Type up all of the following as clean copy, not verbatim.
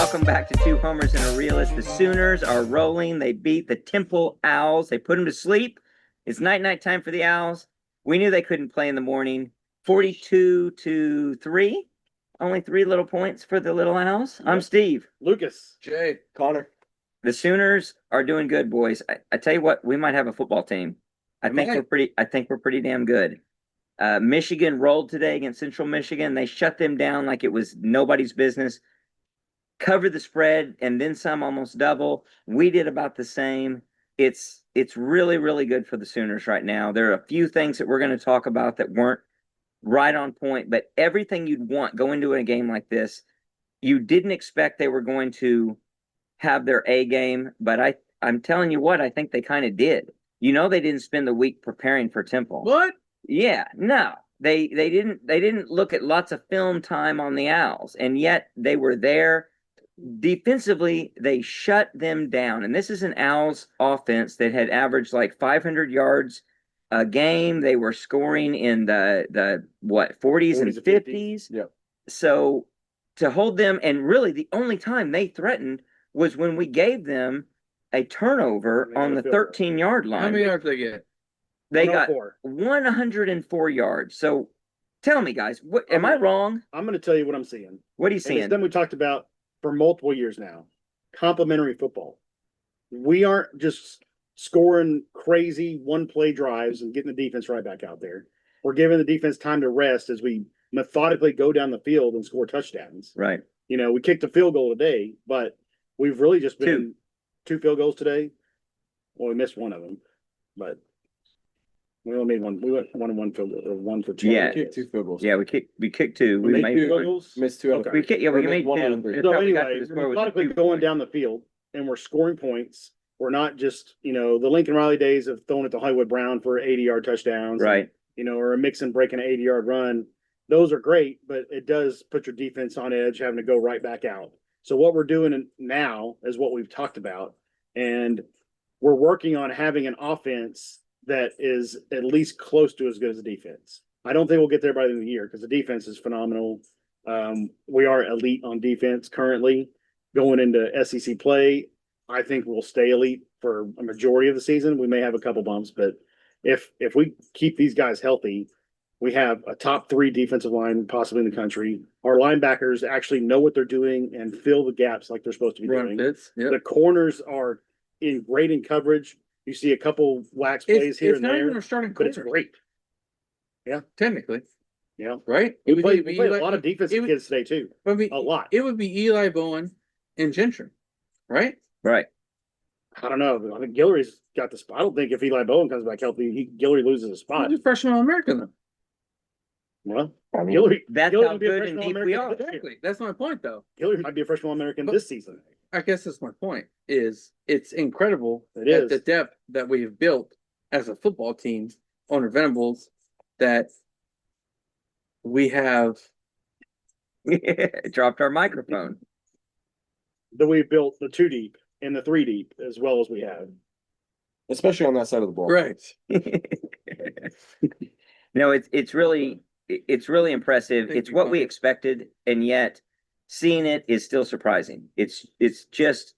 Welcome back to Two Homers and a Realist. The Sooners are rolling. They beat the Temple Owls. They put them to sleep. It's night time for the Owls. We knew they couldn't play in the morning. 42-3. Only 3 little points for the little Owls. I'm Steve. Lucas. Jay. Connor. The Sooners are doing good, boys. I tell you what, we might have a football team. I think we're pretty damn good. Michigan rolled today against Central Michigan. They shut them down like it was nobody's business. Covered the spread and then some, almost double. We did about the same. It's really, really good for the Sooners right now. There are a few things that we're going to talk about that weren't right on point, but everything you'd want going into a game like this, you didn't expect they were going to have their A game, but I'm telling you what, I think they kind of did. You know, they didn't spend the week preparing for Temple. What? Yeah, no. They didn't look at lots of film time on the Owls, and yet they were there. Defensively, they shut them down. And this is an Owls offense that had averaged like 500 yards a game. They were scoring in the 40s and 50s. Yep. So to hold them, and really the only time they threatened was when we gave them a turnover on the 13-yard line. How many yards did they get? They got 104 yards. So tell me, guys, am I wrong? I'm going to tell you what I'm seeing. What are you seeing? It's something we talked about for multiple years now. Complementary football. We aren't just scoring crazy one-play drives and getting the defense right back out there. We're giving the defense time to rest as we methodically go down the field and score touchdowns. Right. You know, we kicked a field goal today, but we've really just been two field goals today. Well, we missed one of them, but we only made one. We went 1 field goal, or 1 for 2. Yeah. We kicked 2 field goals. Yeah, we kicked 2. We made 2 field two. goals. Missed 2 out of Okay. We made one out 2. of 3. So That's how we got anyway, to the score we're with methodically 2 going points. down the field and we're scoring points. We're not just, the Lincoln Riley days of throwing it to Hollywood Brown for 80-yard touchdowns. Right. Or a mix and breaking an 80-yard run. Those are great, but it does put your defense on edge, having to go right back out. So what we're doing now is what we've talked about. And we're working on having an offense that is at least close to as good as the defense. I don't think we'll get there by the end of the year because the defense is phenomenal. We are elite on defense currently. Going into SEC play, I think we'll stay elite for a majority of the season. We may have a couple bumps, but if we keep these guys healthy, we have a top 3 defensive line possibly in the country. Our linebackers actually know what they're doing and fill the gaps like they're supposed to be doing. The corners are great in coverage. You see a couple wax plays here and there. It's not even our starting but it's corners. great. Yeah. Technically. Yeah. Right? We played a lot of defensive kids today too. A lot. It would be Eli Bowen and Gentry, right? Right. I don't know. I think Guillory's got the spot. I don't think if Eli Bowen comes back healthy, Guillory loses a spot. He's a freshman All-American though. Well, Guillory, that's Guillory how will be a good freshman and deep we are. All-American. Exactly. That's my point though. Guillory might be a freshman All-American this season. I guess that's my point. Is it's incredible the depth that we have built as a football team under Venables that we have dropped our microphone. That we've built the 2 deep and the 3 deep as well as we have. especially on that side of the ball. Right. No, it's really impressive. It's what we expected, and yet seeing it is still surprising. It's just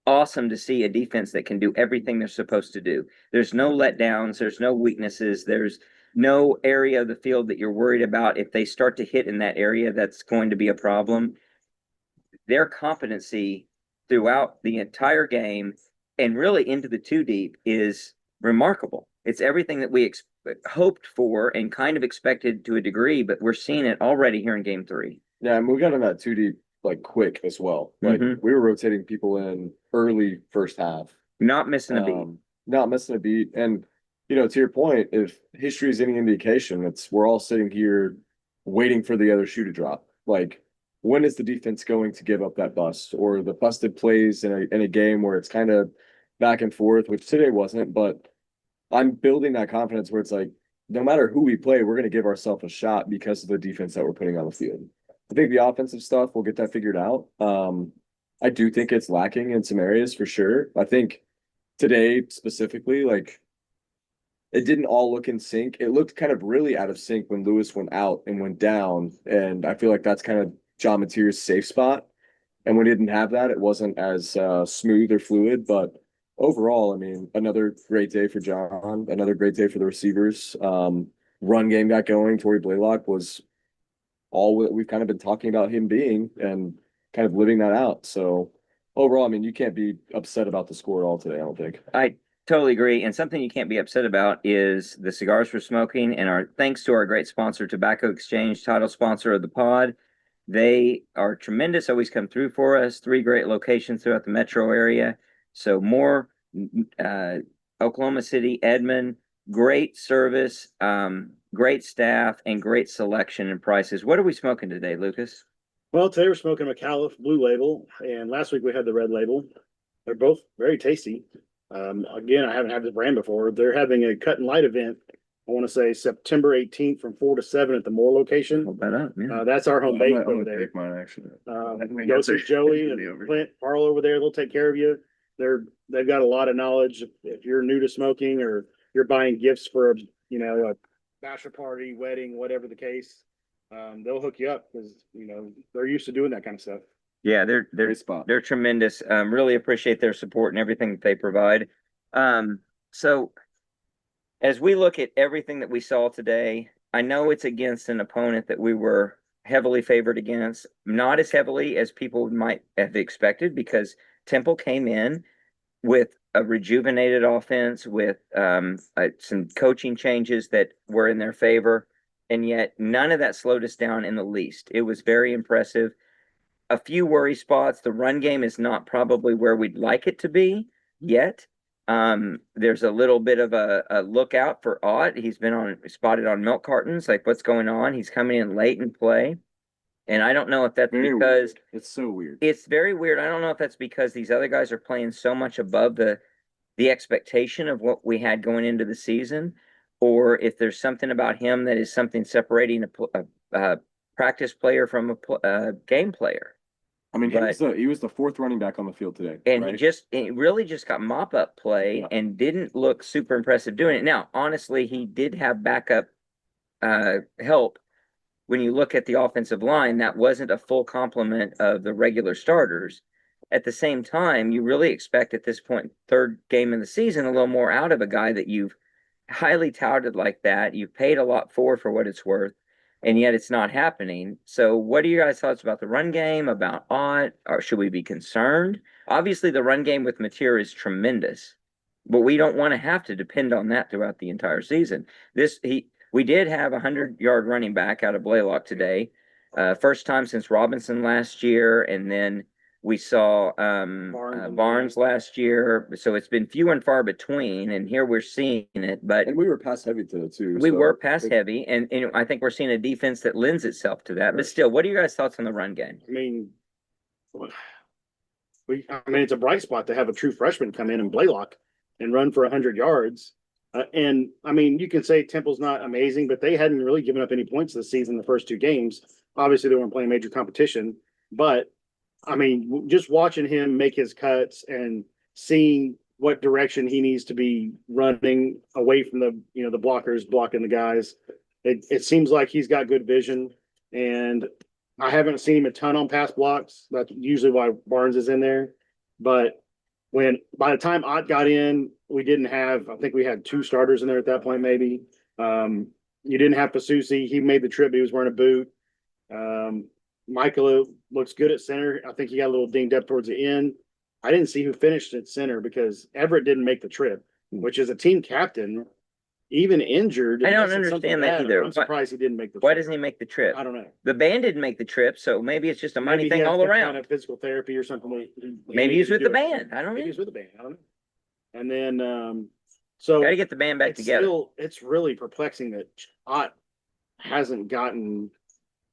awesome to see a defense that can do everything they're supposed to do. There's no letdowns, there's no weaknesses, there's no area of the field that you're worried about. If they start to hit in that area, that's going to be a problem. Their competency throughout the entire game and really into the 2 deep is remarkable. It's everything that we hoped for and kind of expected to a degree, but we're seeing it already here in game 3. Yeah, and we got in that 2 deep like quick as well. Like we were rotating people in early first half. Not missing a beat. Not missing a beat. And to your point, if history is any indication, we're all sitting here waiting for the other shoe to drop. Like, when is the defense going to give up that bust or the busted plays in a game where it's kind of back and forth, which today wasn't, but I'm building that confidence where it's like, no matter who we play, we're going to give ourselves a shot because of the defense that we're putting on the field. I think the offensive stuff, we'll get that figured out. I do think it's lacking in some areas for sure. I think today specifically, like, it didn't all look in sync. It looked kind of really out of sync when Lewis went out and went down. And I feel like that's kind of John Mateer's safe spot. And we didn't have that. It wasn't as smooth or fluid, but overall, I mean, another great day for John, another great day for the receivers. Run game got going. Torrey Blaylock was all we've kind of been talking about him being and kind of living that out. So overall, I mean, you can't be upset about the score at all today, I don't think. I totally agree. And something you can't be upset about is the cigars we're smoking. And our thanks to our great sponsor, Tobacco Exchange, title sponsor of the pod. They are tremendous, always come through for us. 3 great locations throughout the metro area. So more Oklahoma City, Edmond, great service, great staff, and great selection and prices. What are we smoking today, Lucas? Well, today we're smoking a McAuliffe Blue Label, and last week we had the Red Label. They're both very tasty. Again, I haven't had this brand before. They're having a cut and light event. I want to say September 18th from 4 to 7 at the Moore location. Hold that up, yeah. That's our home base over there. Take mine actually. Go see Joey and Clint Farrell over there. They'll take care of you. They've got a lot of knowledge. If you're new to smoking or you're buying gifts for a bachelor party, wedding, whatever the case, they'll hook you up because they're used to doing that kind of stuff. Yeah, they're tremendous. Really appreciate their support and everything that they provide. So as we look at everything that we saw today, I know it's against an opponent that we were heavily favored against, not as heavily as people might have expected, because Temple came in with a rejuvenated offense, with some coaching changes that were in their favor, and yet none of that slowed us down in the least. It was very impressive. A few worry spots. The run game is not probably where we'd like it to be yet. There's a little bit of a lookout for Ott. He's been spotted on milk cartons. Like, what's going on? He's coming in late in play. And I don't know if that's because it's so weird. It's very weird. I don't know if that's because these other guys are playing so much above the expectation of what we had going into the season, or if there's something about him that is something separating a practice player from a game player. I mean, he was the 4th running back on the field today, and right? he really just got mop up play and didn't look super impressive doing it. Now, honestly, he did have backup help. When you look at the offensive line, that wasn't a full complement of the regular starters. At the same time, you really expect at this point, 3rd game in the season, a little more out of a guy that you've highly touted like that. You've paid a lot for what it's worth, and yet it's not happening. So what are your guys' thoughts about the run game, about Ott? Or should we be concerned? Obviously, the run game with Mateer is tremendous, but we don't want to have to depend on that throughout the entire season. We did have a 100-yard running back out of Blaylock today. First time since Robinson last year, and then we saw Barnes last year. So it's been few and far between, and here we're seeing it. And we were pass heavy today too. We were pass heavy, and I think we're seeing a defense that lends itself to that. Right. But still, what are your guys' thoughts on the run game? I mean, it's a bright spot to have a true freshman come in and Blaylock and run for 100 yards. And I mean, you can say Temple's not amazing, but they hadn't really given up any points this season, the first 2 games. Obviously, they weren't playing major competition, but I mean, just watching him make his cuts and seeing what direction he needs to be running away from the blockers blocking the guys, it seems like he's got good vision. And I haven't seen him a ton on pass blocks. That's usually why Barnes is in there, but by the time Ott got in, we didn't have, I think we had 2 starters in there at that point, maybe. You didn't have Pasusi. He made the trip. He was wearing a boot. Michael looks good at center. I think he got a little dinged up towards the end. I didn't see who finished at center because Everett didn't make the trip, which is a team captain, even injured. I don't understand that either. I'm surprised he didn't make the trip. Why doesn't he make the trip? I don't know. The band didn't make the trip, so maybe it's just a money thing all around. Kind of physical therapy or something. Maybe he's with the band. I don't know. Maybe he's with the band. I don't know. And then, so got to get the band back together. It's really perplexing that Ott hasn't gotten.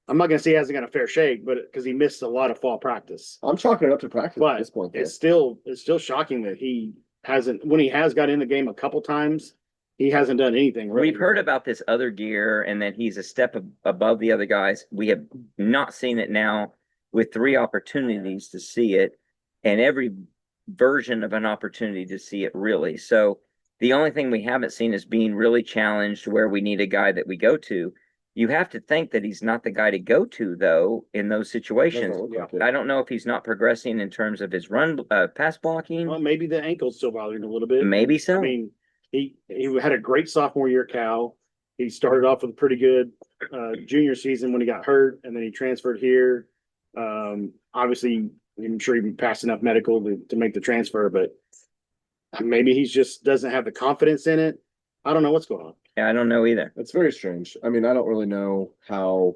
I'm not going to say he hasn't got a fair shake, but because he missed a lot of fall practice. I'm chalking it up to practice at this point. It's still shocking that he hasn't. When he has got in the game a couple times, he hasn't done anything. Really. We've heard about this other gear and that he's a step above the other guys. We have not seen it now with 3 opportunities to see it, and every version of an opportunity to see it, really. So the only thing we haven't seen is being really challenged where we need a guy that we go to. you have to think that he's not the guy to go to though in those situations. Doesn't look like it. I don't know if he's not progressing in terms of his run, pass blocking. Well, maybe the ankle's still bothering him a little bit. Maybe so. I mean, he had a great sophomore year at Cal. He started off with a pretty good junior season when he got hurt, and then he transferred here. Obviously, I'm sure he passed enough medical to make the transfer, but maybe he just doesn't have the confidence in it. I don't know what's going on. Yeah, I don't know either. It's very strange. I mean, I don't really know how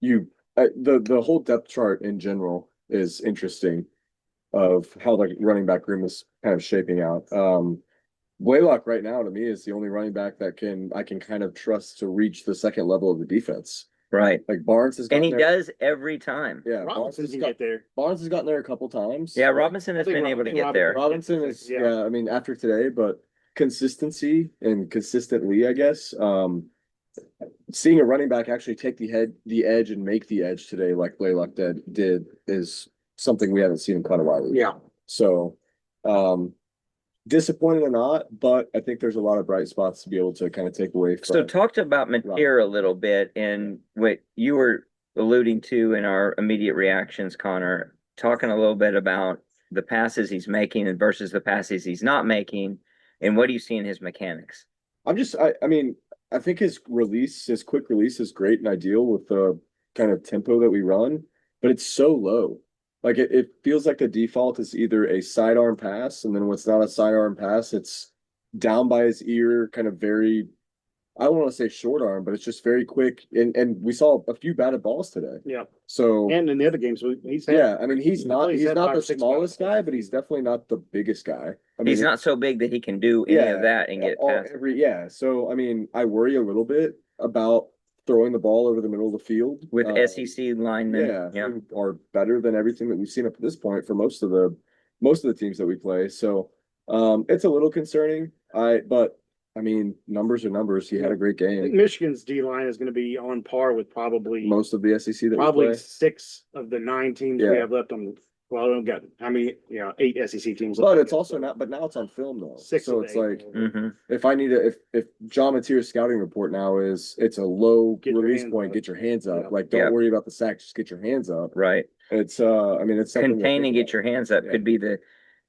the whole depth chart in general is interesting of how the running back room is kind of shaping out. Blaylock right now to me is the only running back that I can kind of trust to reach the second level of the defense. Right. Like Barnes has And gotten he there. does every time. Yeah, Robinson can get there. Barnes has gotten there a couple times. Yeah, Robinson has I think been able to Rob- get Rob- there. Robinson is Yeah. yeah, I mean after today, but consistency and consistently, I guess. Seeing a running back actually take the edge and make the edge today, like Blaylock did, is something we haven't seen in quite a while. Yeah. So, disappointed or not, but I think there's a lot of bright spots to be able to kind of take away from. So talked about Mateer a little bit and what you were alluding to in our immediate reactions, Connor, talking a little bit about the passes he's making and versus the passes he's not making. And what do you see in his mechanics? I mean, I think his quick release is great and ideal with the kind of tempo that we run, but it's so low. Like it feels like the default is either a sidearm pass, and then when it's not a sidearm pass, it's down by his ear, kind of very, I don't want to say short arm, but it's just very quick. And we saw a few batted balls today. Yeah. So And in the other games, he's had, yeah, I mean he's not had the 5 or 6 smallest batted balls. guy, but he's definitely not the biggest guy. I mean, He's not so big that he can do any of that and get past. So I mean, I worry a little bit about throwing the ball over the middle of the field With SEC linemen. yeah, who are better than everything that we've seen up to this point for most of the teams that we play. So it's a little concerning. But I mean, numbers are numbers. He had a great I think game. Michigan's D line is going to be on par with probably Most of the SEC that probably we play. 6 of the 9 teams we Yeah. have left on. Well, I don't got how many, 8 SEC teams. But it's also not. But now it's on film though. 6 So of it's the 8. like Mm-hmm. if I need to, if John Mateer's scouting report now is it's a low Get your release hands point, up. get your hands up. Yeah. Like don't worry about the sack, just get your hands up. Right. It's I mean it's something to Contain think and get about. your hands up Yeah. could be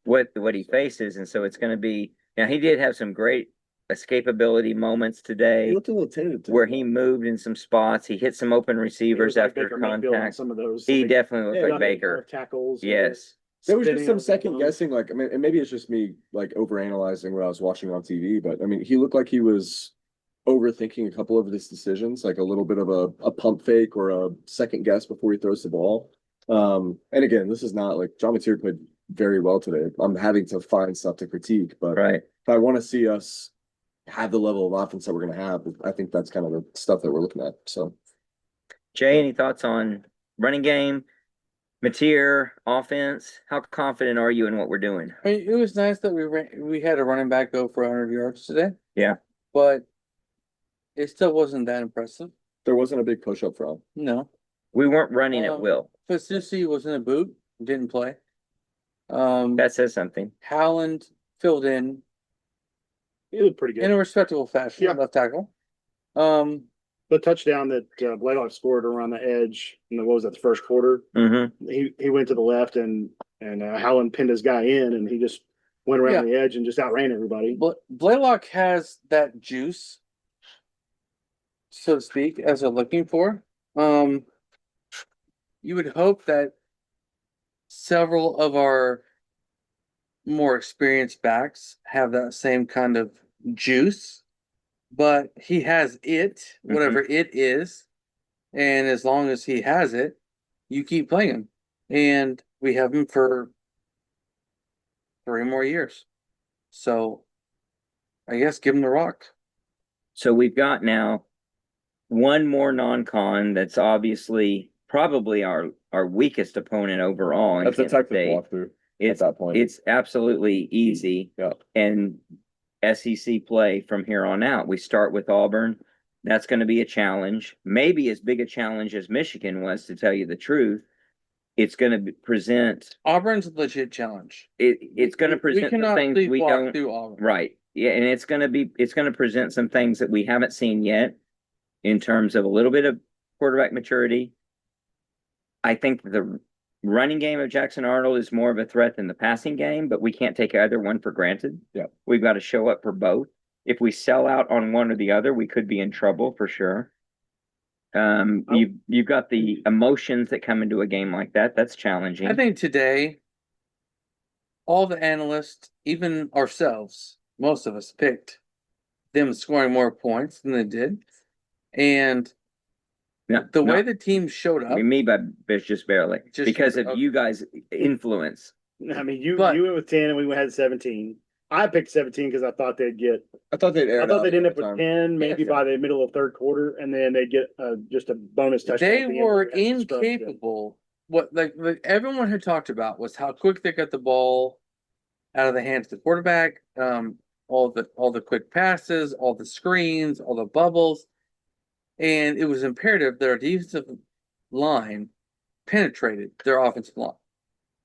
what he faces. And so it's going to be, now he did have some great escapability moments He today looked a little tentative today. where he moved in some spots. He hit some open He receivers was like after Baker Mayfield on contact. some of those. He Like, definitely looked Yeah, like Baker. tackles. Yes. There was just spinning some out of the second zone. guessing, like I mean, and maybe it's just me like overanalyzing what I was watching on TV, but I mean, he looked like he was overthinking a couple of his decisions, like a little bit of a pump fake or a second guess before he throws the ball. And again, this is not like John Mateer played very well today. I'm having to find stuff to critique, but Right. if I want to see us have the level of offense that we're going to have, I think that's kind of the stuff that we're looking at. So, Jay, any thoughts on running game, Mateer, offense? How confident are you in what we're doing? I mean, it was nice that we had a running back go for 100 yards today. Yeah. But it still wasn't that impressive. there wasn't a big push up front. No. We weren't running at will. Fasusi was in a boot, didn't play. That says something. Howland filled in He looked pretty in good. a respectable fashion, Yeah. left tackle. The touchdown that Blaylock scored around the edge, what was that, the first quarter? Mm-hmm. He went to the left and Howland pinned his guy in, and he just went around the edge and just outran everybody. Blaylock has that juice, so to speak, as they're looking for. You would hope that several of our more experienced backs have that same kind of juice, but he has it, whatever it is, and as long as he has it, you keep playing him, and we have him for 3 more years. So I guess give him the rock. So we've got now one more non-con that's obviously probably our weakest opponent overall. in That's a Kansas Texas State. walkthrough at It's that point. it's absolutely easy. Yeah. And SEC play from here on out. We start with Auburn. That's going to be a challenge, maybe as big a challenge as Michigan was, to tell you the truth. It's going to present Auburn's a legit challenge. it's going to We present the cannot things we sleepwalk don't through Auburn. right. Yeah, and it's going to present some things that we haven't seen yet. in terms of a little bit of quarterback maturity. I think the running game of Jackson Arnold is more of a threat than the passing game, but we can't take either one for granted. Yeah. We've got to show up for both. If we sell out on one or the other, we could be in trouble for sure. You've got the emotions that come into a game like that. That's challenging. I think today, all the analysts, even ourselves, most of us picked them scoring more points than they did. And the way the team showed up. Me, but just barely. Because of okay. you guys' influence. I mean, you went with 10 and we had 17. I picked 17 because I thought they'd end up with 10 maybe by the middle of third quarter, and then they'd get just a bonus touchdown. They were incapable. What like everyone had talked about was how quick they got the ball out of the hands of the quarterback, all the quick passes, all the screens, all the bubbles. And it was imperative that our defensive line penetrated their offensive line.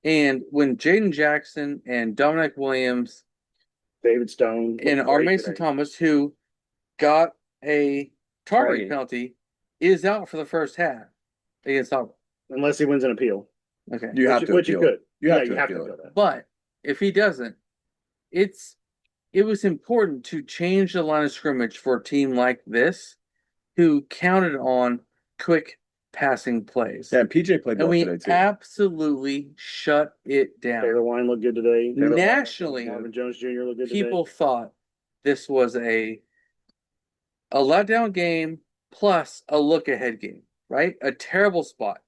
And when Jaden Jackson and Dominic Williams, David Stone, and our Mason Thomas, who got a targeting penalty, is out for the first half against Auburn. Unless he wins an appeal. Okay. You have to appeal that. But if he doesn't, it was important to change the line of scrimmage for a team like this who counted on quick passing plays. Yeah, PJ played well today too. Absolutely shut it down. Taylor Wine looked good today. Nationally, Marvin Jones Jr. looked good people today. thought this was a letdown game plus a look ahead game, right? A terrible spot.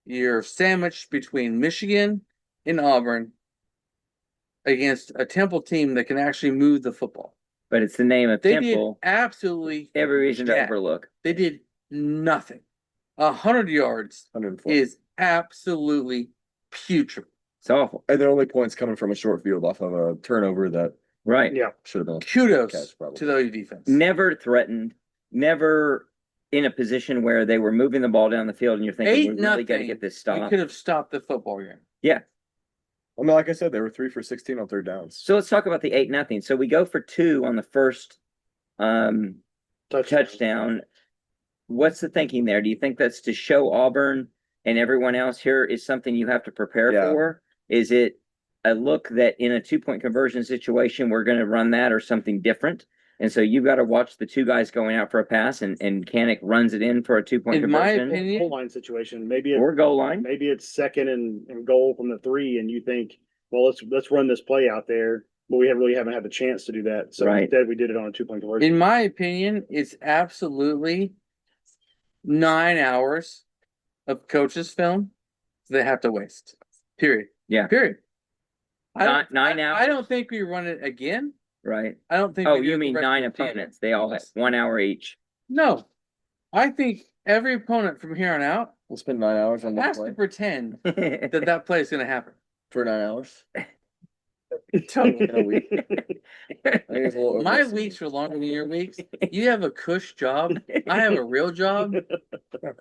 You're sandwiched between Michigan and Auburn against a Temple team that can actually move the football. But it's the name of Temple. Did absolutely every reason to overlook. They did nothing. 100 yards 104. is absolutely putrid. It's awful. And their only points coming from a short field off of a turnover that should have been. Kudos to the OU defense. Never threatened, never in a position where they were moving the ball down the field and you're thinking, we really got to get this stopped. We could have stopped the football game. Yeah. Well, no, like I said, they were 3 for 16 on third downs. So let's talk about the 8-0. So we go for 2 on the first touchdown. What's the thinking there? Do you think that's to show Auburn and everyone else here is something you have to prepare for? Is it a look that in a 2-point conversion situation, we're going to run that or something different? And so you've got to watch the 2 guys going out for a pass and Canick runs it in for a 2-point conversion. In my opinion, goal line situation, maybe or goal line. Maybe it's second and goal from the 3, and you think, well, let's run this play out there, but we haven't had the chance to do that. So instead, we did it on a 2-point conversion. In my opinion, it's absolutely 9 hours of coaches' film they have to waste. Period. Yeah. Period. 9 hours. I don't think we run it again. Right. I don't think. Oh, you mean 9 opponents? They all have 1 hour each. No, I think every opponent from here on out will spend 9 hours on that has play. to pretend that play is going to happen For 9 hours. Totally. In a week. I think it's a little My overestimated. weeks are longer than your weeks. You have a cush job. I have a real job.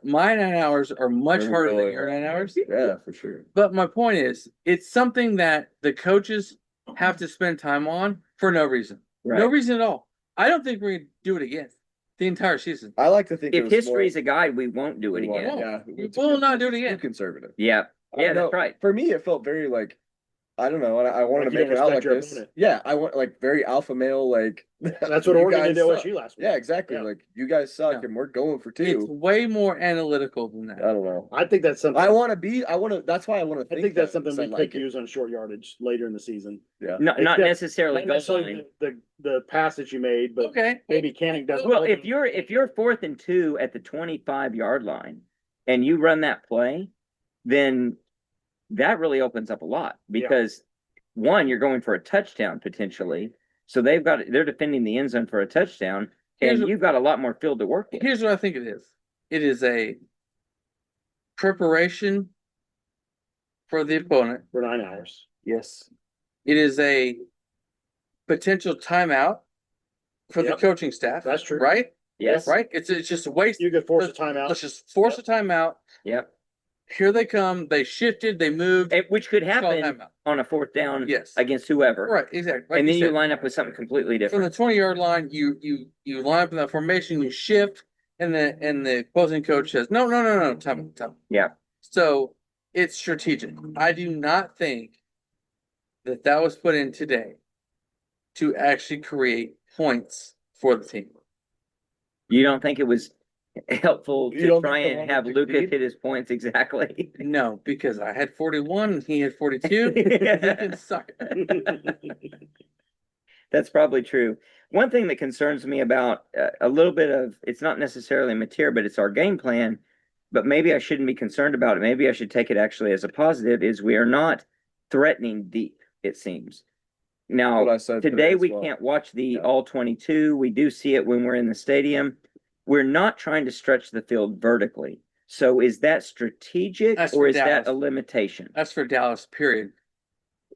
My 9 hours are much harder than your 9 hours. Yeah, for sure. But my point is, it's something that the coaches have to spend time on for no reason. Right. No reason at all. I don't think we're going to do it again the entire season. I like to think if history is a guide, we won't do it again. Yeah, We will not do it again. Too conservative. Yeah. Yeah, that's right. For me, it felt very like, I don't know. I wanted Like to you make it didn't out like respect your this. opponent. Yeah, I want like very alpha male. Like That's what you Oregon guys did to suck. OSU last week. Yeah, exactly. Yeah. Like you guys suck, No. and we're going for 2. It's way more analytical than that. I don't know. I think that's something. I want to be. I want to. That's why I want to. I think that's something we like could use on short yardage later in the season. Yeah. Not necessarily Not goal necessarily line. the pass that you made, but Okay. maybe Canick doesn't. Well, if you're 4th and 2 at the 25-yard line and you run that play, then that really opens up a lot because one, you're going for a touchdown potentially. So they're defending the end zone for a touchdown, and you've got a lot more field to work with. Here's what I think it is. It is a preparation for the opponent. for 9 hours. Yes. It is a potential timeout for the Yep. coaching staff. That's true. Right? Yes. Right? It's just a waste. You could force a timeout. Let's just force a timeout. Yep. Here they come. They shifted. They moved. Which could Call happen timeout. on a 4th down Yes. against whoever. Right. Exactly. Like And then you said, line up with something completely from different. the 20-yard line. You line up in that formation. You shift, and the opposing coach says, no, time. Yeah. So it's strategic. I do not think that was put in today to actually create points for the team. You don't think it was helpful You to don't try think they and wanted have to Lucas succeed? hit his points exactly? No, because I had 41 and he had 42. He can suck it. That's probably true. One thing that concerns me about a little bit of it's not necessarily material, but it's our game plan. But maybe I shouldn't be concerned about it. Maybe I should take it actually as a positive. Is we are not threatening deep. It seems. Now What I said today as we well. can't watch the Yeah. all 22. We do see it when we're in the stadium. We're not trying to stretch the field vertically. So is that strategic That's or for is that Dallas. a limitation? That's for Dallas, period.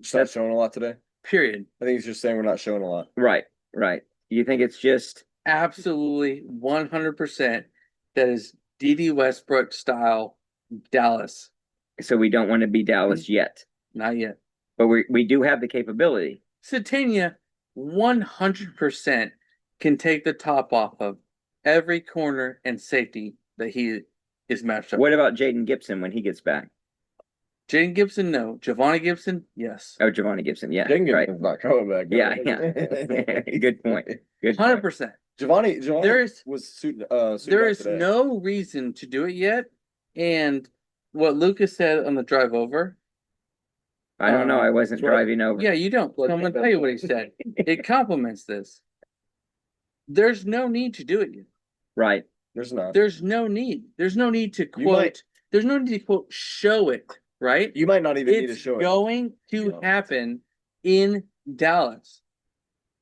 Just not showing a lot today. Period. I think he's just saying we're not showing a lot. Right, right. You think it's just Absolutely 100% that is DD Westbrook style Dallas. so we don't want to be Dallas yet, Not yet. but we do have the capability. Satania 100% can take the top off of every corner and safety that he is matched up. What about Jaden Gibson when he gets back? Jaden Gibson, no. Giovanni Gibson, yes. Oh, Giovanni Gibson, yeah, Jenkins right. is not coming back. Yeah, yeah. Good point. Good point. 100%. Giovanni There suited is up today. no reason to do it yet. And what Lucas said on the drive over. I don't know. I wasn't That's right. driving over. Yeah, you don't. Let's I'm gonna make that tell you what he said. It complements this. There's no need to do it yet. Right. There's not. There's no need. There's no need to You might- quote. There's no need to quote show it, right? You might not even need to It's show it. going to Yeah. happen in Dallas.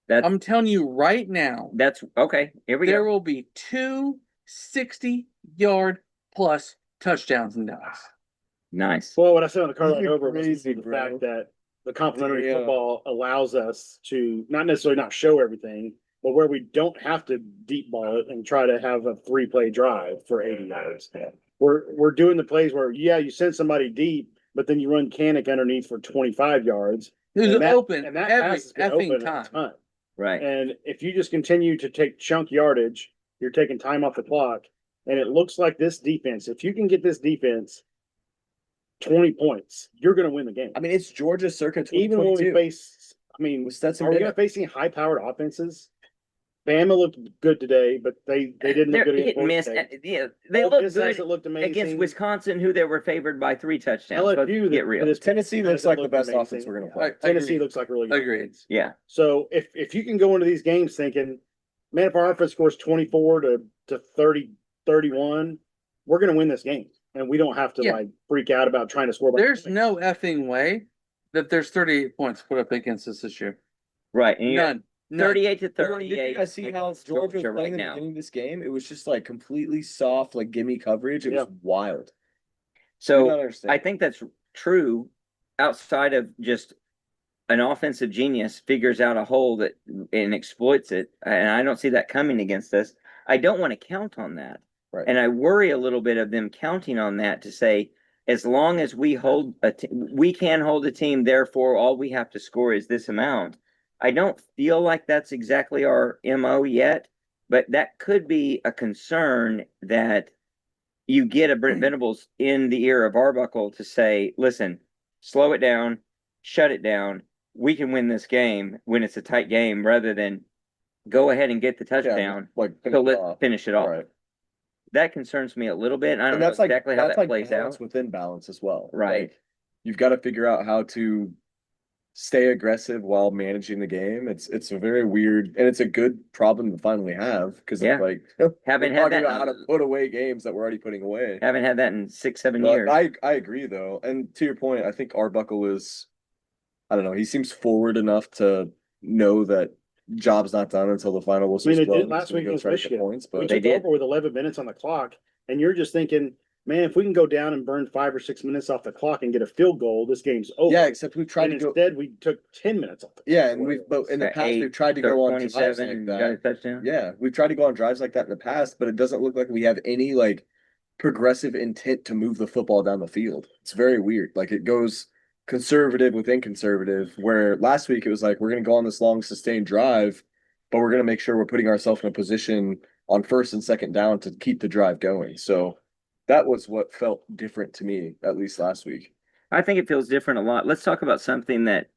That's I'm telling you right now, that's okay. Here we there go. will be 2 60-yard plus touchdowns in Dallas. Nice. Well, what I said on the car ride You're over was crazy, the bro. fact that the complementary Damn. football allows us to not necessarily not show everything, but where we don't have to deep ball it and try to have a 3-play drive for 80 yards. We're doing the plays where, yeah, you send somebody deep, but then you run Canic underneath for 25 yards. Who's And that- open and that every pass has been effing open a time. ton. Right. And if you just continue to take chunk yardage, you're taking time off the clock. And it looks like this defense, if you can get this defense 20 points, you're going to win the game. I mean, it's Georgia circa Even when we 2022. face, I mean, With Stetson are we going Bennett. to face any high-powered offenses? Bama looked good today, but they didn't They're look good hit and miss. Florida State. Yeah, they Ole look Miss good hasn't looked amazing against Wisconsin, who they were favored by 3 touchdowns. Let's LSU, get real. Tennessee looks doesn't like the look best amazing. offense we're going to play. Tennessee Agreed. looks like a really good Agreed. offense. Yeah. So if you can go into these games thinking, man, if our offense scores 24 to 30, 31, we're going to win this game. And we don't have to Yeah. like freak out about trying to score. by There's 20. no effing way that there's 38 points put up against us this year. Right. And you got None. 38 to Did you 38. guys see how against Georgia was Georgia playing right in the now. beginning of this game? It was just like completely soft, like gimme coverage. It was wild. Do So not understand. I think that's true outside of just an offensive genius figures out a hole that and exploits it. And I don't see that coming against us. I don't want to count on that. Right. And I worry a little bit of them counting on that to say, as long as we hold we can hold a team, therefore all we have to score is this amount. I don't feel like that's exactly our MO yet, but that could be a concern that you get a Brent Venables in the ear of Arbuckle to say, listen, slow it down, shut it down. We can win this game when it's a tight game rather than go ahead and get the touchdown. like So let's finish it off. Right. That concerns me a little bit. I don't And know that's like exactly how that's that like plays balance out. within balance as well. Right. Like, you've got to figure out how to stay aggressive while managing the game. It's a very weird, and it's a good problem to finally have because Yeah. it's like Haven't we're had talking that about how to put away games that we're already putting away. Haven't had that in 6-7 But years. I agree though, and to your point, I think Arbuckle is, I don't know, he seems forward enough to know that job's not done until the final I whistle's mean, it blown. did last so we week go against try to get Michigan. points, We but They took did. over with 11 minutes on the clock, and you're just thinking, man, if we can go down and burn 5 or 6 minutes off the clock and get a field goal, this game's over. yeah, except we've tried And to go. instead, we took 10 minutes off the clock. Yeah, and but in the past we've tried to go on drives 27 like and that. got a touchdown. Yeah, we've tried to go on drives like that in the past, but it doesn't look like we have any like progressive intent to move the football down the field. It's very weird. Like it goes conservative within conservative, where last week it was like we're gonna go on this long sustained drive, but we're gonna make sure we're putting ourselves in a position on first and second down to keep the drive going. So that was what felt different to me, at least last week. I think it feels different a lot. Let's talk about something that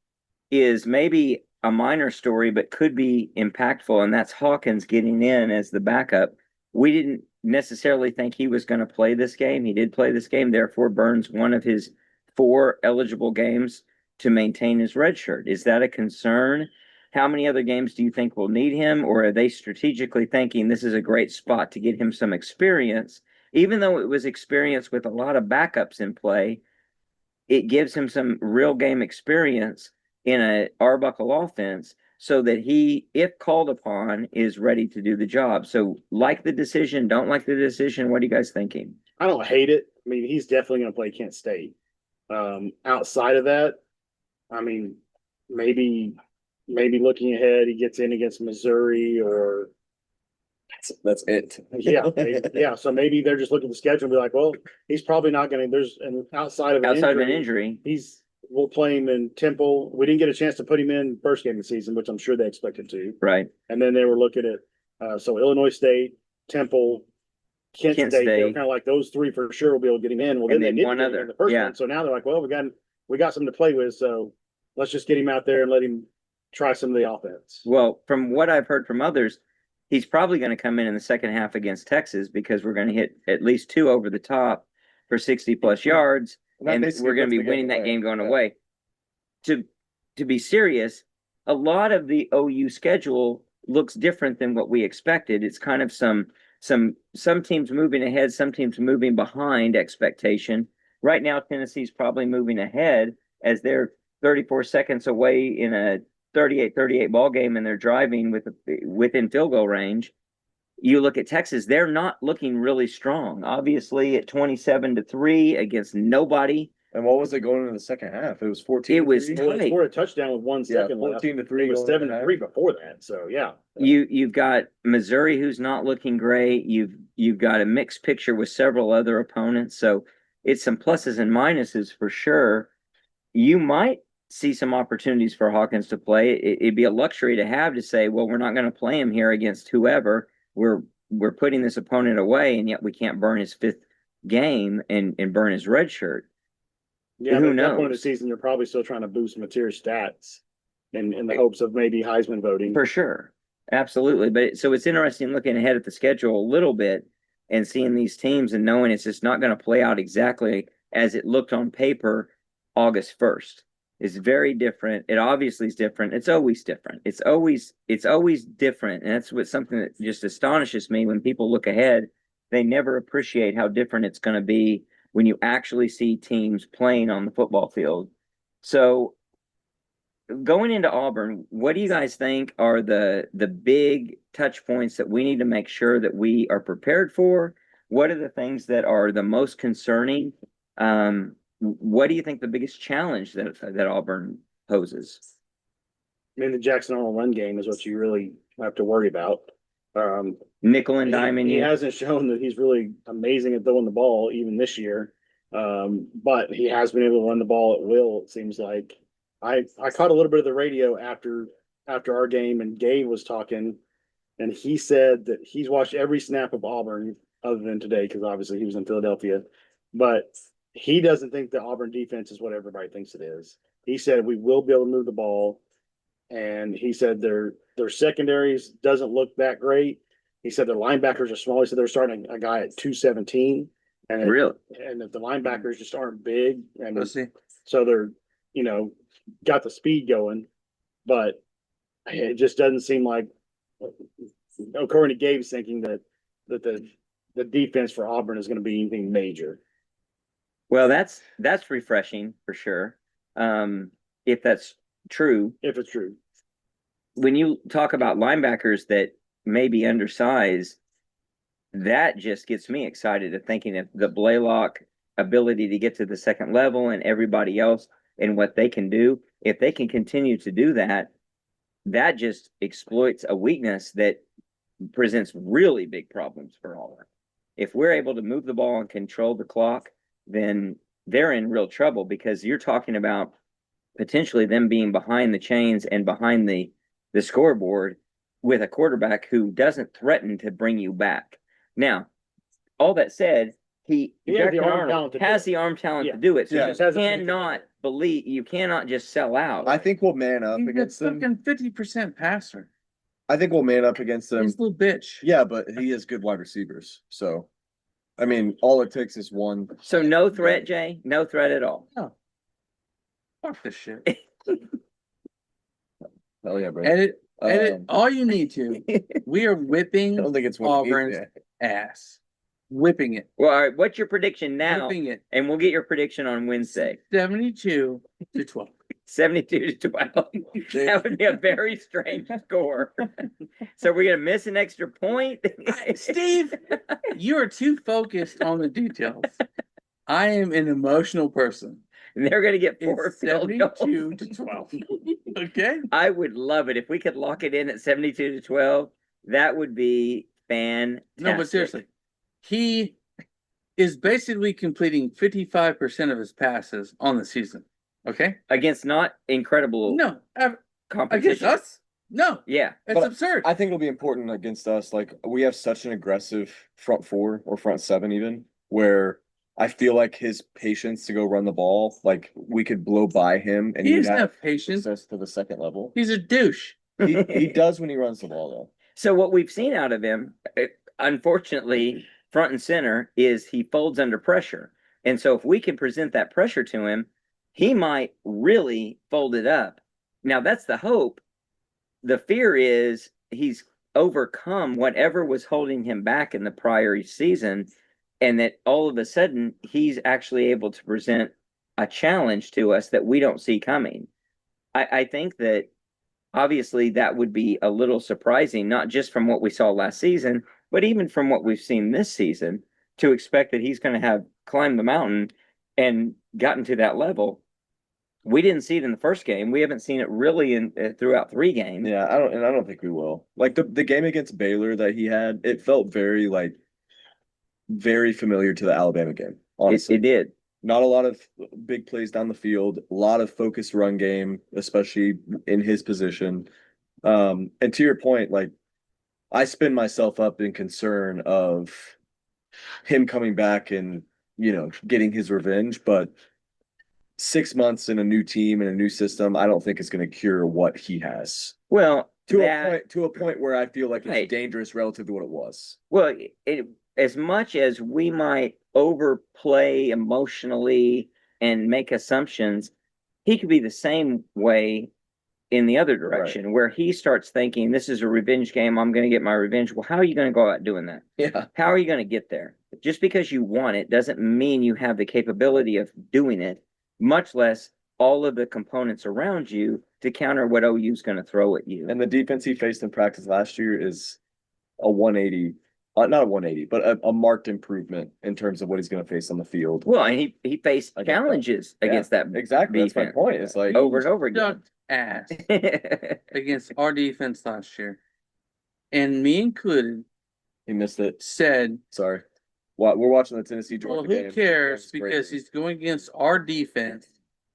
is maybe a minor story, but could be impactful, and that's Hawkins getting in as the backup. We didn't necessarily think he was going to play this game. He did play this game, therefore burns one of his 4 eligible games to maintain his red shirt. Is that a concern? How many other games do you think will need him, or are they strategically thinking this is a great spot to get him some experience? Even though it was experience with a lot of backups in play, it gives him some real game experience in a Arbuckle offense so that he, if called upon, is ready to do the job. So like the decision, don't like the decision. What are you guys thinking? I don't hate it. I mean, he's definitely going to play Kent State. Outside of that, I mean, maybe looking ahead, he gets in against Missouri or That's it. yeah. So maybe they're just looking at the schedule and be like, well, he's probably not going to. There's an outside of an injury. We'll play him in Temple. We didn't get a chance to put him in first game of the season, which I'm sure they expected to. Right. And then they were looking at so Illinois State, Temple, Kent State. They were kind of like those 3 for sure will be able to get him in. Well, then they did one other in the first one. So now they're like, well, we got something to play with. So let's just get him out there and let him try some of the offense. Well, from what I've heard from others, he's probably going to come in the second half against Texas because we're going to hit at least 2 over the top for 60+ yards. And we're going to be winning that game going away. To be serious, a lot of the OU schedule looks different than what we expected. It's kind of some teams moving ahead, some teams moving behind expectation. Right now, Tennessee's probably moving ahead as they're 34 seconds away in a 38-38 ball game, and they're driving within field goal range. You look at Texas, they're not looking really strong. Obviously, at 27-3 against nobody. And what was it going into the second half? It was 14. It was Well, they scored a touchdown with 1 second left. 14-3. It was 7-3 before that. So yeah. You've got Missouri, who's not looking great. You've got a mixed picture with several other opponents. So it's some pluses and minuses for sure. You might see some opportunities for Hawkins to play. It'd be a luxury to have to say, well, we're not going to play him here against whoever. We're putting this opponent away, and yet we can't burn his 5th game and burn his red shirt. Yeah, but at that point of the season, you're probably still trying to boost material stats in the hopes of maybe Heisman voting. For sure. Absolutely. But so it's interesting looking ahead at the schedule a little bit and seeing these teams and knowing it's just not going to play out exactly as it looked on paper August 1st. It's very different. It obviously is different. It's always different. It's always different. And that's something that just astonishes me when people look ahead. They never appreciate how different it's going to be when you actually see teams playing on the football field. So going into Auburn, what do you guys think are the big touch points that we need to make sure that we are prepared for? What are the things that are the most concerning? What do you think the biggest challenge that Auburn poses? I mean, the Jackson Arnold run game is what you really have to worry about. Nickel and diming. He hasn't shown that he's really amazing at throwing the ball even this year. But he has been able to run the ball at will, it seems like. I caught a little bit of the radio after our game, and Gabe was talking, and he said that he's watched every snap of Auburn other than today, because obviously he was in Philadelphia. But he doesn't think the Auburn defense is what everybody thinks it is. He said we will be able to move the ball, and he said their secondaries doesn't look that great. He said their linebackers are small. He said they're starting a guy at 217, and if the linebackers just aren't big, and so they're got the speed going, but it just doesn't seem like, according to Gabe's thinking, that the defense for Auburn is going to be anything major. Well, that's refreshing for sure. If that's true. If it's true. When you talk about linebackers that may be undersized, that just gets me excited at thinking of the Blaylock ability to get to the second level and everybody else and what they can do. If they can continue to do that, that just exploits a weakness that presents really big problems for Auburn. If we're able to move the ball and control the clock, then they're in real trouble, because you're talking about potentially them being behind the chains and behind the scoreboard with a quarterback who doesn't threaten to bring you back. Now, all that said, He has the Jackson arm Arnold talent to do has it. the arm talent Yeah. to do it. So Yeah. you Just hasn't been cannot believe, you cannot just sell out. I think we'll man up He's a against them. fucking 50% passer. I think we'll man up against them. He's a little bitch. Yeah, but he has good wide receivers. So, I mean, all it takes is one. So no threat, Jay. No threat at all. No. Fuck this shit. Hell yeah, bro. Edit Um, all you need to. We are I whipping don't think it's Auburn's ass. Whipping it. Well, all right. What's your prediction now? Whipping it. And we'll get your prediction on Wednesday. 72-12. 72-12. That would be a very strange score. So we're gonna miss an extra point. Steve, you are too focused on the details. I am an emotional person. And they're gonna get 4 It's field goals. 72-12. Okay. I would love it if we could lock it in at 72-12. That would be fantastic. No, but seriously, he is basically completing 55% of his passes on the season. Okay. Against not incredible No, competition. against us. No, Yeah. it's But absurd. I think it'll be important against us. Like we have such an aggressive front four or front seven, even where I feel like his patience to go run the ball, like we could blow by him and He he'd doesn't have have patience. access to the second level. He's a douche. He does when he runs the ball though. So what we've seen out of him, unfortunately, front and center, is he folds under pressure. And so if we can present that pressure to him, he might really fold it up. Now that's the hope. The fear is he's overcome whatever was holding him back in the prior season, and that all of a sudden he's actually able to present a challenge to us that we don't see coming. I think that obviously that would be a little surprising, not just from what we saw last season, but even from what we've seen this season, to expect that he's going to have climbed the mountain and gotten to that level. We didn't see it in the first game. We haven't seen it really in throughout 3 games. Yeah, I don't think we will. Like the game against Baylor that he had, it felt very very familiar to the Alabama game. Honestly, It did. Not a lot of big plays down the field, a lot of focused run game, especially in his position. And to your point, like I spin myself up in concern of him coming back and, getting his revenge, but 6 months in a new team and a new system, I don't think it's going to cure what he has. Well, To a point where I feel like it's Right. dangerous relative to what it was. Well, as much as we might overplay emotionally and make assumptions, he could be the same way in the other direction, where he starts thinking, this is a revenge game, I'm going to get my revenge. Well, how are you going to go out doing that? Yeah. How are you going to get there? Just because you want it doesn't mean you have the capability of doing it, much less all of the components around you to counter what OU is going to throw at you. And the defense he faced in practice last year is a 180, not a 180, but a marked improvement in terms of what he's going to face on the field. Well, and he faced I get that. challenges against that Exactly. That's my defense. point. It's like over and over again. Ducked ass against our defense last year. And me included he missed it. said, Sorry. We're watching the Tennessee well, Georgia game. who cares? That's Because crazy. he's going against our defense.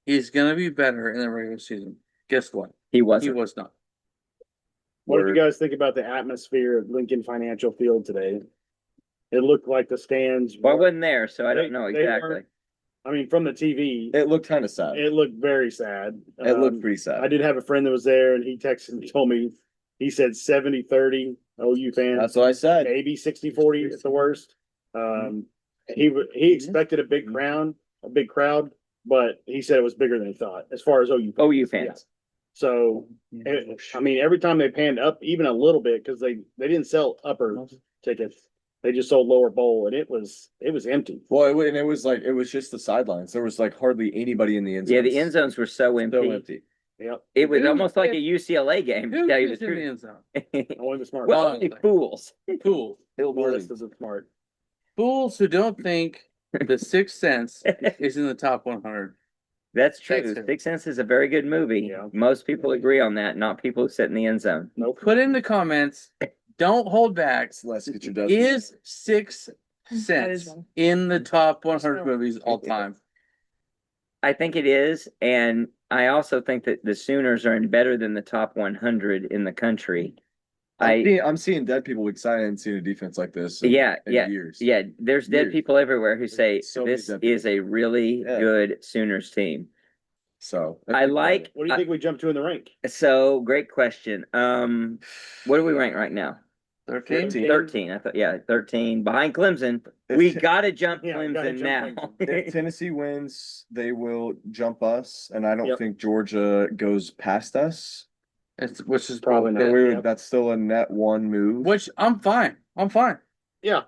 He's going to be better in the regular season. Guess what? He He wasn't. was not. What did Word. you guys think about the atmosphere of Lincoln Financial Field today? It looked like the stands. Well, I wasn't there, so I don't They- know they exactly. weren't- I mean, from the TV, It looked kind of sad. it looked very sad. It looked Um, pretty sad. I did have a friend that was there and he texted and told me, he said 70-30 OU fans, That's what I said. maybe 60-40 at the worst. He expected a big crowd, but he said it was bigger than he thought as far as OU. fans. OU fans. So, I mean, every time they panned up even a little bit, cause they didn't sell upper tickets. They just sold lower bowl and it was empty. Well, it was just the sidelines. There was like hardly anybody in the end zone. Yeah, the end zones were so empty. So empty. Yep. It was Who almost like a fits- UCLA game, to Who tell you fits the in the truth. end zone? Only the smart. Well, Well, only fools. Cool. Melissa is smart. Fools who don't think the Sixth Sense is in the top 100. That's Thanks, true. sir. Sixth Sense is a very good movie. Yeah. Most people agree on that, not people who sit in the end zone. Nope. Put in the comments. Don't hold back. Let's get your Is Sixth That Sense is one. in the top 100 movies all time? I think it is, and I also think that the Sooners are in better than the top 100 in the country. I'm seeing dead people excited and seeing a defense like this. In years. Yeah. There's dead Years. people everywhere who say So many this dead people. is a really good Sooners team. So I like. What do you think we jumped to in the rank? So great question. What do we rank right now? 13? 13. I thought, yeah, 13 behind Clemson. We gotta jump Yeah, we gotta Clemson jump now. If Tennessee wins, they will jump us, and I don't Yep. think Georgia goes past us. Which is Probably probably not. So Yep. that's still a net one move. Which I'm fine. Yeah,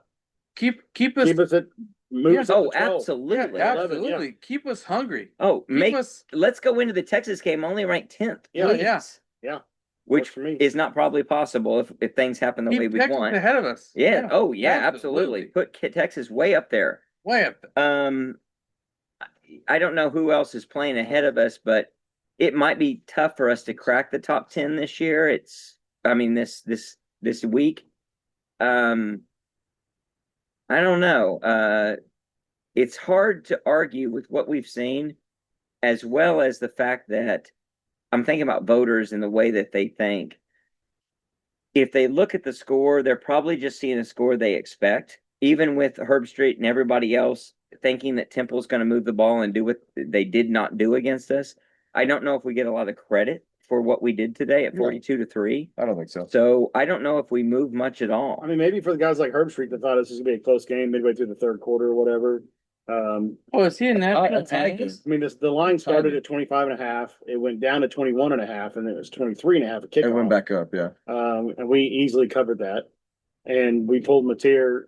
Keep us keep us at moves up Oh, to 12. absolutely. Yeah, 11, absolutely. Keep us hungry. Oh, Keep us let's go into the Texas game only ranked 10th. Yeah, please. yeah. Which Works for me. is not probably possible if things happen the way keep we Texas want. ahead of us. Yeah. Oh, yeah, absolutely. Put Texas way up there. Way up there. I don't know who else is playing ahead of us, but it might be tough for us to crack the top 10 this year. This week. I don't know. It's hard to argue with what we've seen, as well as the fact that I'm thinking about voters and the way that they think. If they look at the score, they're probably just seeing a score they expect, even with Herb Street and everybody else thinking that Temple's going to move the ball and do what they did not do against us. I don't know if we get a lot of credit for what we did today at 42-3. I don't think so. So I don't know if we move much at all. I mean, maybe for the guys like Herb Street that thought this was gonna be a close game midway through the third quarter or whatever. Is he in that? I mean, the line started at 25.5. It went down to 21.5, and then it was 23.5 at kickoff. It went back up, yeah. And we easily covered that. And we pulled Mateer,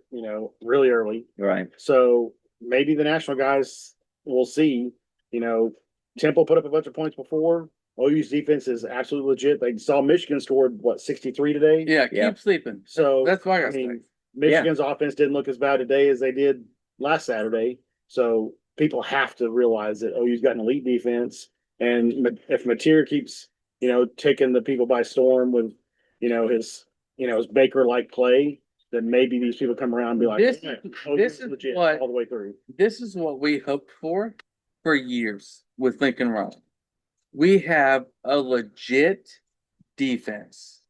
really early. Right. So maybe the national guys will see, Temple put up a bunch of points before. OU's defense is absolutely legit. They saw Michigan scored, 63 today? Yeah, keep sleeping. So That's why I mean, Michigan's offense didn't look as bad today as they did last Saturday. So people have to realize that OU's got an elite defense. And if Mateer keeps, taking the people by storm with, his Baker-like play, then maybe these people come around and be like, This OU's is legit what- all the way through. This is what we hoped for years with Lincoln Riley. We have a legit defense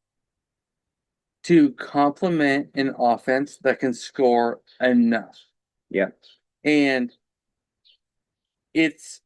to complement an offense that can score enough. Yeah. And it's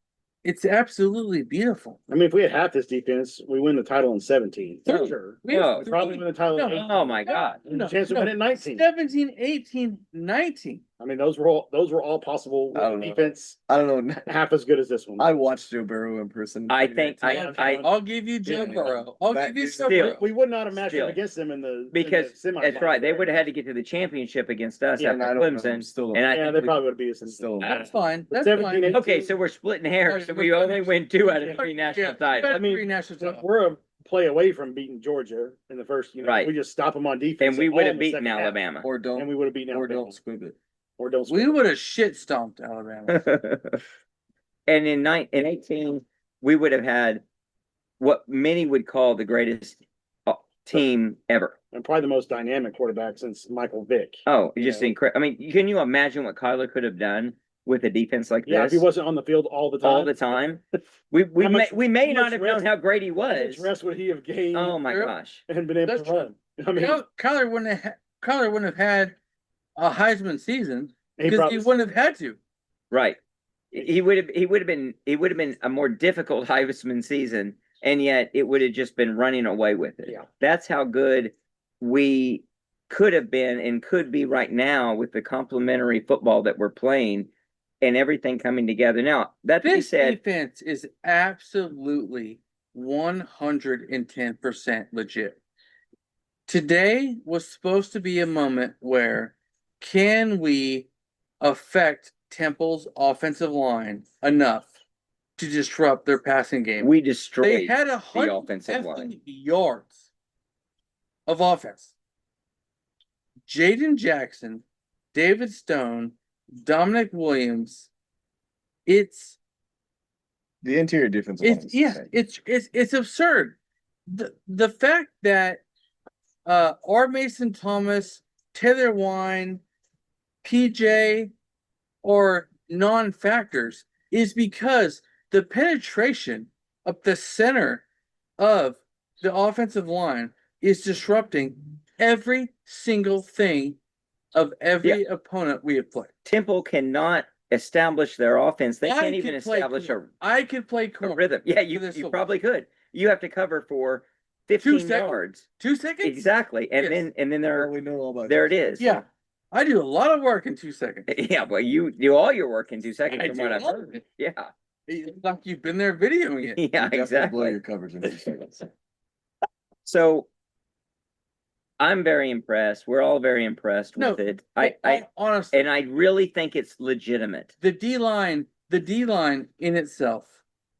absolutely beautiful. I mean, if we had half this defense, we win the title in 17. For No. sure. We No. We probably win the title in 18. Oh my God. And the chance to win it in 19. 17, 18, 19. I mean, those were all possible I don't know. defense I don't know. half as good as this one. I watched Joe Burrow in person. I think I'll give you Joe Yeah. Burrow. I'll That give you is Joe still- Burrow. We would not have matched Still. up against them in the because in the that's semifinals. right. They would have had to get to the championship against us Yeah, after I don't know. Clemson. Still, And I Yeah, think they we- probably would be a still. That's fine. But That's 17, fine. okay, so we're splitting hairs, so we only win 2 out of 3 national titles. I mean, Three national titles. we're a play away from beating Georgia in the first. Right. We just stop them on defense, And we all would in have the beaten second half. Alabama. Or and don't. we would have beaten Or Alabama. don't squib it. Or don't. We score. would have shit stomped Alabama. And in 18, we would have had what many would call the greatest team ever. And probably the most dynamic quarterback since Michael Vick. Oh, just Yeah. incredible. I mean, can you imagine what Kyler could have done with a defense like Yeah, if this he wasn't on the field all the time. all the time? We How much- may how not much have rest- known how great he How much was. rest would he have gained? Oh my Yep. gosh. And been able That's to run. I mean, Kyler wouldn't have had a Heisman season he because probably he wouldn't have had to. Right. He would have been a more difficult Heisman season, and yet it would have just been running away with it. Yeah. That's how good we could have been and could be right now with the complementary football that we're playing and everything coming together. Now, that being This said, defense is absolutely 110% legit. Today was supposed to be a moment where can we affect Temple's offensive line enough to disrupt their passing game? we They destroyed had the 100 offensive line. yards of offense. Jaden Jackson, David Stone, Dominic Williams. It's The interior defensive line is insane. it's absurd. The fact that R. Mason Thomas, Taylor Wine, PJ are non-factors is because the penetration up the center of the offensive line is disrupting every single thing of every opponent we have played. Temple cannot establish their offense. They can't even establish I could play a corner. rhythm. Yeah, you probably could. You have to cover for 15 yards. 2 seconds? Exactly. And Yes. then We know all about there it is. Yeah. I do a lot of work in 2 seconds. Yeah, well, you do all your work in 2 seconds I from do what I've all of heard. it. Yeah. It's like you've been there videoing it. Yeah, Blow exactly. your coverage in 2 seconds. So I'm very impressed. We're all very impressed with it. I honestly, and I really think it's legitimate. the D line in itself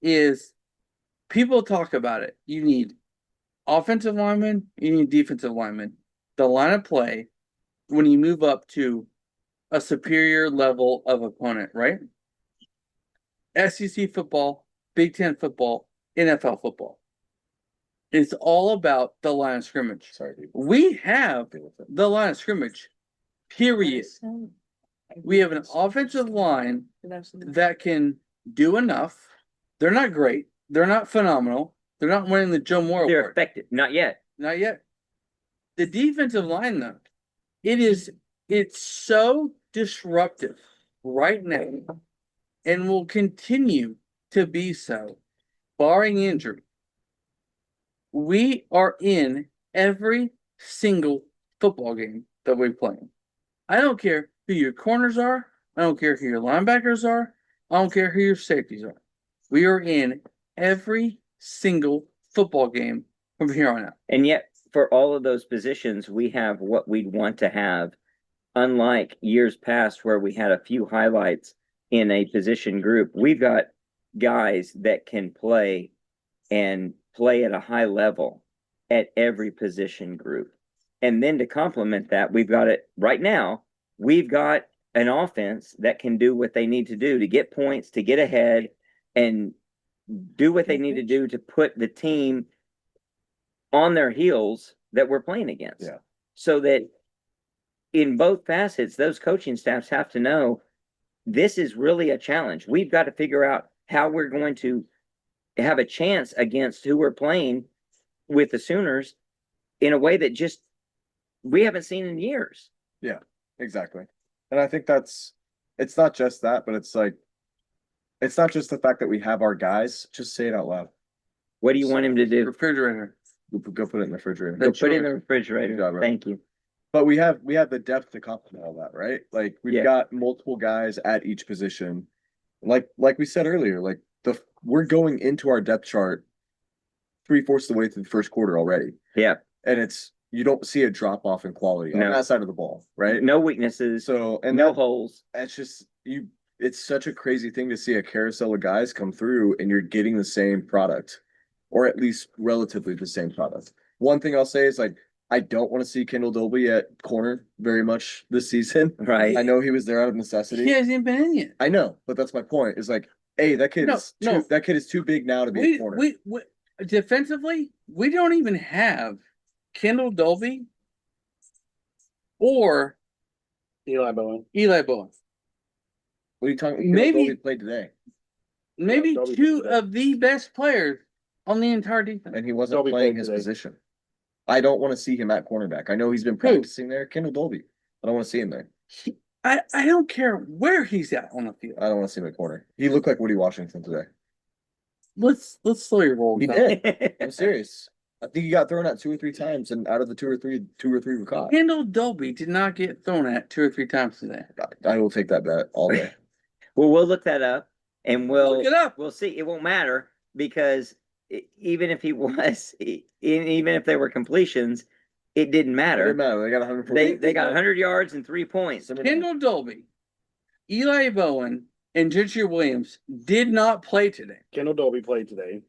is, people talk about it. You need offensive linemen, you need defensive linemen. The line of play when you move up to a superior level of opponent, right? SEC football, Big Ten football, NFL football. It's all about the line of scrimmage. Sorry, dude. We have the line of scrimmage, period. We have an offensive line that can do enough. They're not great. They're not phenomenal. They're not winning the Joe Moore They're Award. effective. Not yet. Not yet. The defensive line, though, it's so disruptive right now and will continue to be so, barring injury. We are in every single football game that we play. I don't care who your corners are. I don't care who your linebackers are. I don't care who your safeties are. We are in every single football game from here on out. And yet, for all of those positions, we have what we'd want to have, unlike years past where we had a few highlights in a position group. We've got guys that can play and play at a high level at every position group. And then to complement that, we've got it right now. We've got an offense that can do what they need to do to get points, to get ahead, and do what they need to do to put the team on their heels that we're playing against. Yeah. So that in both facets, those coaching staffs have to know this is really a challenge. We've got to figure out how we're going to have a chance against who we're playing with the Sooners in a way that just we haven't seen in years. Yeah, exactly. And I think it's not just that, but it's like, it's not just the fact that we have our guys. Just say it out loud. What do you want him to do? Refrigerator. Go put it in the refrigerator. Go put it in the refrigerator. Good job, bro. Thank you. But we have the depth to complement all that, right? Like we've got multiple guys at each position. Like we said earlier, like we're going into our depth chart 3/4 of the way through the first quarter already. Yeah. And you don't see a drop off in quality on that side of the ball, right? No weaknesses. So no holes. It's just it's such a crazy thing to see a carousel of guys come through and you're getting the same product, or at least relatively the same product. One thing I'll say is like, I don't want to see Kendall Dolby at corner very much this season. Right. I know he was there out of necessity. He hasn't been in yet. I know, but that's my point. Is like, hey, that kid is too big now to be a corner. We defensively, we don't even have Kendall Dolby or Eli Bowen. What are you talking? Maybe Dolby played today, maybe Dolby two played today. of the best players on the entire defense. and he wasn't Dolby playing played his today. position. I don't want to see him at cornerback. I know he's been practicing there. Kendall Dolby. I don't want to see him there. I don't care where he's at on the field. I don't want to see him at corner. He looked like Woody Washington today. Let's slow your roll. He did. I'm serious. I think he got thrown at 2 or 3 times, and out of the two or three were caught. Kendall Dolby did not get thrown at 2 or 3 times today. I will take that bet all day. Well, we'll look that up and we'll Look it up. We'll see. It won't matter because even if he was, even if they were completions, it didn't It matter. didn't matter. They got 140. They got 100 yards and 3 points. Kendall Dolby, Eli Bowen, and Gentry Williams did not play today. Kendall Dolby played today.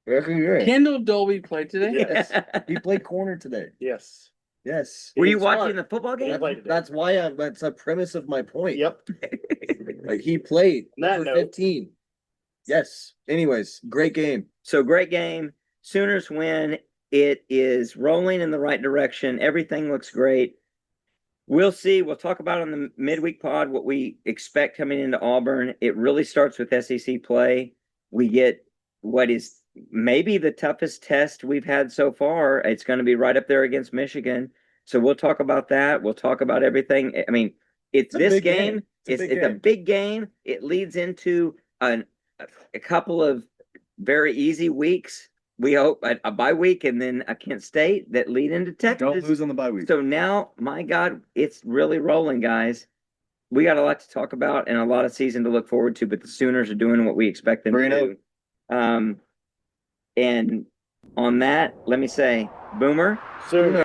Kendall Dolby played today. Yes. He played corner today. Yes. Yes. Were you Smart. watching the football game? He played today. That's why that's a premise of my point. Yep. Like he played That for note. 15. Yes. Anyways, great game. So great game. Sooners win. It is rolling in the right direction. Everything looks great. We'll see. We'll talk about on the midweek pod what we expect coming into Auburn. It really starts with SEC play. We get what is maybe the toughest test we've had so far. It's going to be right up there against Michigan. So we'll talk about that. We'll talk about everything. I mean, it's a this big game. game. It's It's a a big big game. It leads into a couple of very easy weeks. We hope a bye week and then a Kent State that lead into Texas. Don't lose on the bye week. So now, my God, it's really rolling, guys. We got a lot to talk about and a lot of season to look forward to, but the Sooners are doing what we expect them to do. And on that, let me say, Boomer. Soon.